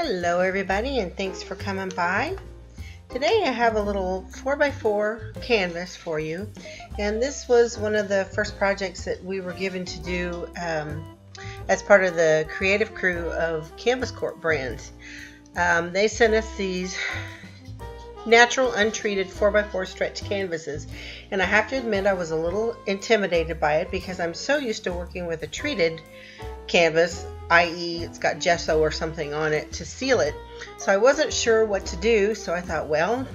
Hello everybody, and thanks for coming by. Today I have a little 4x4 canvas for you, and this was one of the first projects that we were given to do as part of the creative crew of Canvas Corp Brands. They sent us these natural untreated 4x4 stretch canvases, and I have to admit I was a little intimidated by it because I'm so used to working with a treated canvas, i.e. it's got gesso or something on it to seal it. So I wasn't sure what to do, so I thought, well,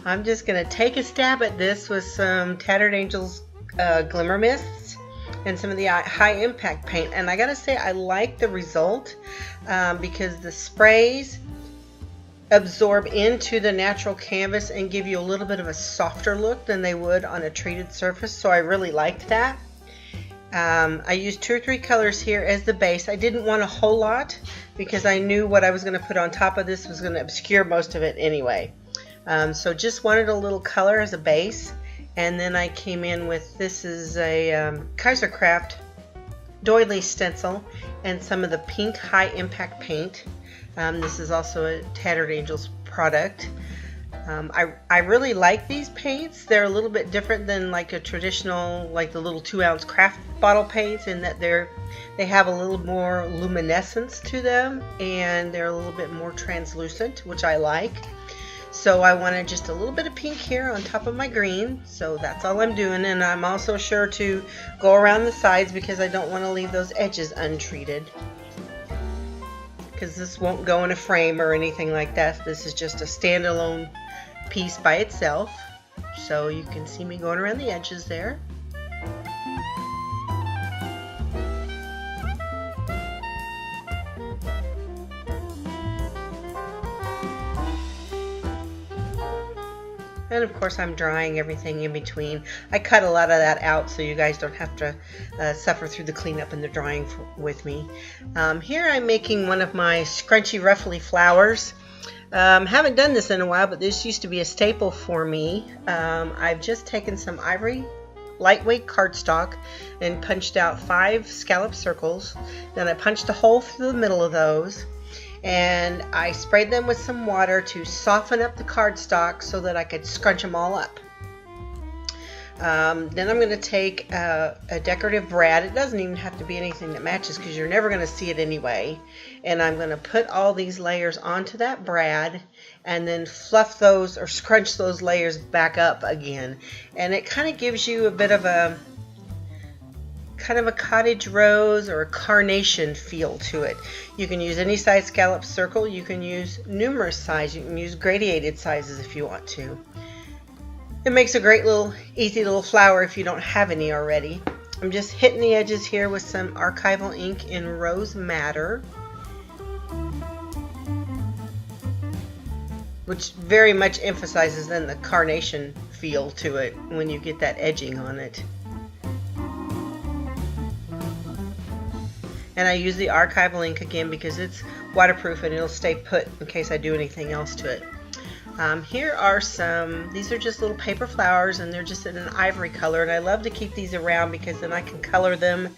I'm just going to take a stab at this with some Tattered Angels Glimmer Mists and some of the high impact paint. And I gotta say, I like the result because the sprays absorb into the natural canvas and give you a little bit of a softer look than they would on a treated surface, so I really liked that. I used 2 or 3 colors here as the base. I didn't want a whole lot because I knew what I was going to put on top of this was going to obscure most of it anyway. So just wanted a little color as a base, and then I came in with, this is a Kaisercraft doily stencil and some of the pink high impact paint. This is also a Tattered Angels product. I really like these paints. They're a little bit different than like a traditional, like the little 2-ounce craft bottle paints, in that they have a little more luminescence to them and they're a little bit more translucent, which I like. So I wanted just a little bit of pink here on top of my green, so that's all I'm doing. And I'm also sure to go around the sides because I don't want to leave those edges untreated, because this won't go in a frame or anything like that. This is just a standalone piece by itself. So you can see me going around the edges there. And of course I'm drying everything in between. I cut a lot of that out so you guys don't have to suffer through the cleanup and the drying with me. Here I'm making one of my scrunchy ruffly flowers. Haven't done this in a while, but this used to be a staple for me. I've just taken some ivory lightweight cardstock and punched out 5 scallop circles. Then I punched a hole through the middle of those, and I sprayed them with some water to soften up the cardstock so that I could scrunch them all up. Then I'm going to take a decorative brad. It doesn't even have to be anything that matches because you're never going to see it anyway. And I'm going to put all these layers onto that brad and then fluff those or scrunch those layers back up again. And it kind of gives you a bit of a cottage rose or a carnation feel to it. You can use any size scallop circle. You can use numerous sizes. You can use gradiated sizes if you want to. It makes a great little easy little flower if you don't have any already. I'm just hitting the edges here with some archival ink in Rose Madder, which very much emphasizes then the carnation feel to it when you get that edging on it. And I use the archival ink again because it's waterproof and it'll stay put in case I do anything else to it. Here are these are just little paper flowers, and they're just in an ivory color, and I love to keep these around because then I can color them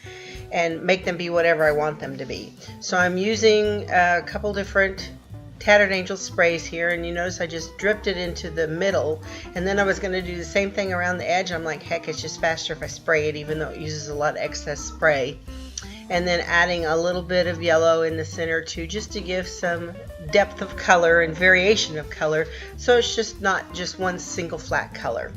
and make them be whatever I want them to be. So I'm using a couple different Tattered Angels sprays here, and you notice I just dripped it into the middle, and then I was going to do the same thing around the edge. I'm like, heck, it's just faster if I spray it, even though it uses a lot of excess spray. And then adding a little bit of yellow in the center too, just to give some depth of color and variation of color, so it's just not just one single flat color.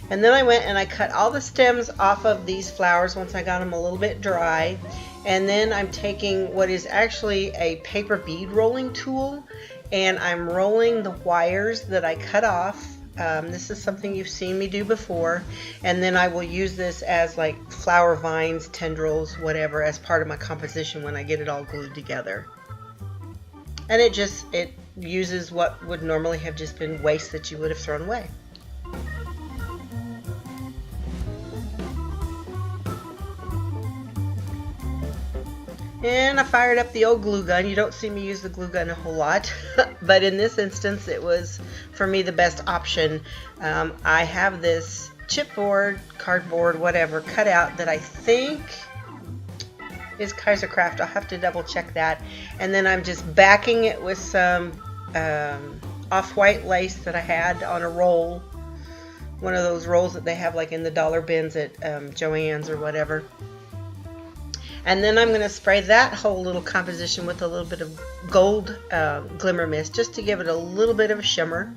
And then I went and I cut all the stems off of these flowers once I got them a little bit dry. And then I'm taking what is actually a paper bead rolling tool, and I'm rolling the wires that I cut off. This is something you've seen me do before, and then I will use this as like flower vines, tendrils, whatever, as part of my composition when I get it all glued together. And it uses what would normally have just been waste that you would have thrown away. And I fired up the old glue gun. You don't see me use the glue gun a whole lot, but in this instance it was, for me, the best option. I have this chipboard, cardboard, whatever, cut out that I think is Kaisercraft. I'll have to double check that. And then I'm just backing it with some off-white lace that I had on a roll. One of those rolls that they have like in the dollar bins at Joann's or whatever. And then I'm going to spray that whole little composition with a little bit of gold glimmer mist just to give it a little bit of a shimmer.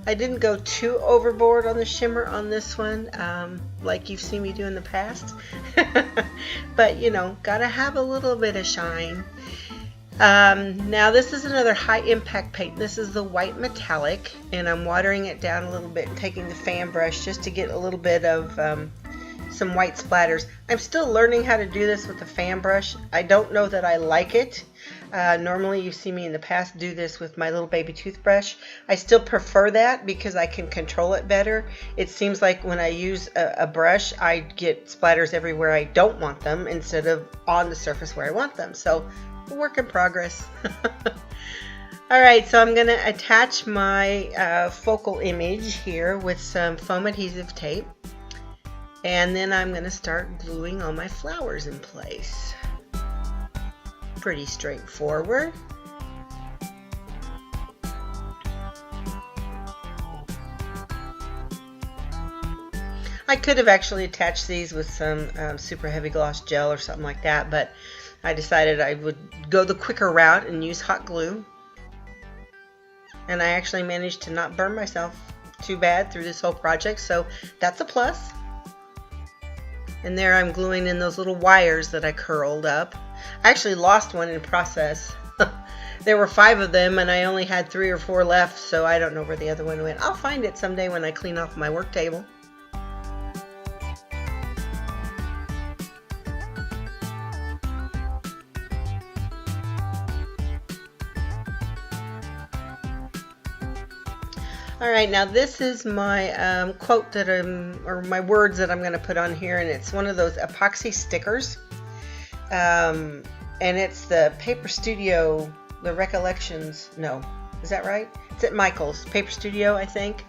I didn't go too overboard on the shimmer on this one, like you've seen me do in the past. But, you know, gotta have a little bit of shine. Now this is another high impact paint. This is the white metallic, and I'm watering it down a little bit and taking the fan brush just to get a little bit of some white splatters. I'm still learning how to do this with the fan brush. I don't know that I like it. Normally you see me in the past do this with my little baby toothbrush. I still prefer that because I can control it better. It seems like when I use a brush, I get splatters everywhere I don't want them instead of on the surface where I want them. So, work in progress. Alright, so I'm going to attach my focal image here with some foam adhesive tape. And then I'm going to start gluing all my flowers in place. Pretty straightforward. I could have actually attached these with some super heavy gloss gel or something like that, but I decided I would go the quicker route and use hot glue. And I actually managed to not burn myself too bad through this whole project, so that's a plus. And there I'm gluing in those little wires that I curled up. I actually lost one in the process. There were 5 of them and I only had 3 or 4 left, so I don't know where the other one went. I'll find it someday when I clean off my work table. Alright, now this is my quote that or my words that I'm going to put on here, and it's one of those epoxy stickers. And it's the Paper Studio, the Recollections, no, is that right? It's at Michael's, Paper Studio, I think.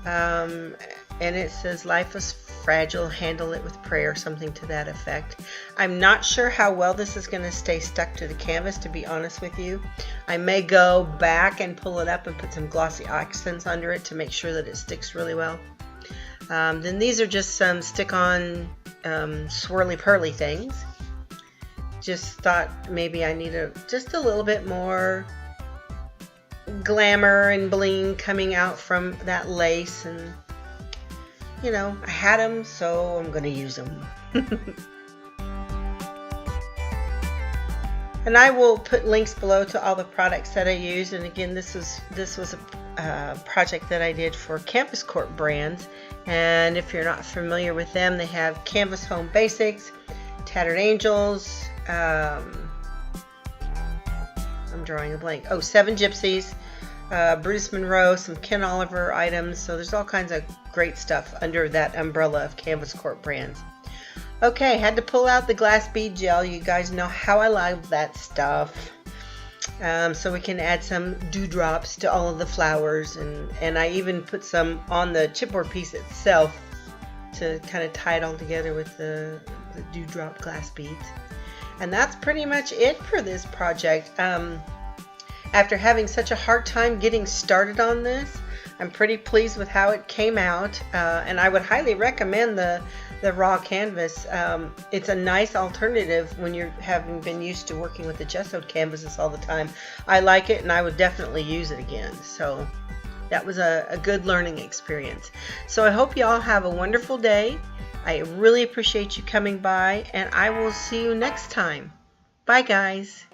And it says, life is fragile, handle it with prayer, something to that effect. I'm not sure how well this is going to stay stuck to the canvas, to be honest with you. I may go back and pull it up and put some glossy accents under it to make sure that it sticks really well. Then these are just some stick-on swirly pearly things. Just thought maybe I need just a little bit more glamour and bling coming out from that lace, and you know, I had them, so I'm gonna use them. And I will put links below to all the products that I use. And again, this was a project that I did for Canvas Corp Brands. And if you're not familiar with them, they have Canvas Home Basics, Tattered Angels, I'm drawing a blank. Oh, 7 Gypsies, Bruce Monroe, some Ken Oliver items. So there's all kinds of great stuff under that umbrella of Canvas Corp Brands. Okay, had to pull out the glass bead gel. You guys know how I love that stuff. So we can add some dewdrops to all of the flowers, and I even put some on the chipboard piece itself to kind of tie it all together with the dewdrop glass beads. And that's pretty much it for this project. After having such a hard time getting started on this, I'm pretty pleased with how it came out, and I would highly recommend the raw canvas. It's a nice alternative when you're having been used to working with the gessoed canvases all the time. I like it, and I would definitely use it again. So that was a good learning experience. So I hope you all have a wonderful day. I really appreciate you coming by, and I will see you next time. Bye, guys.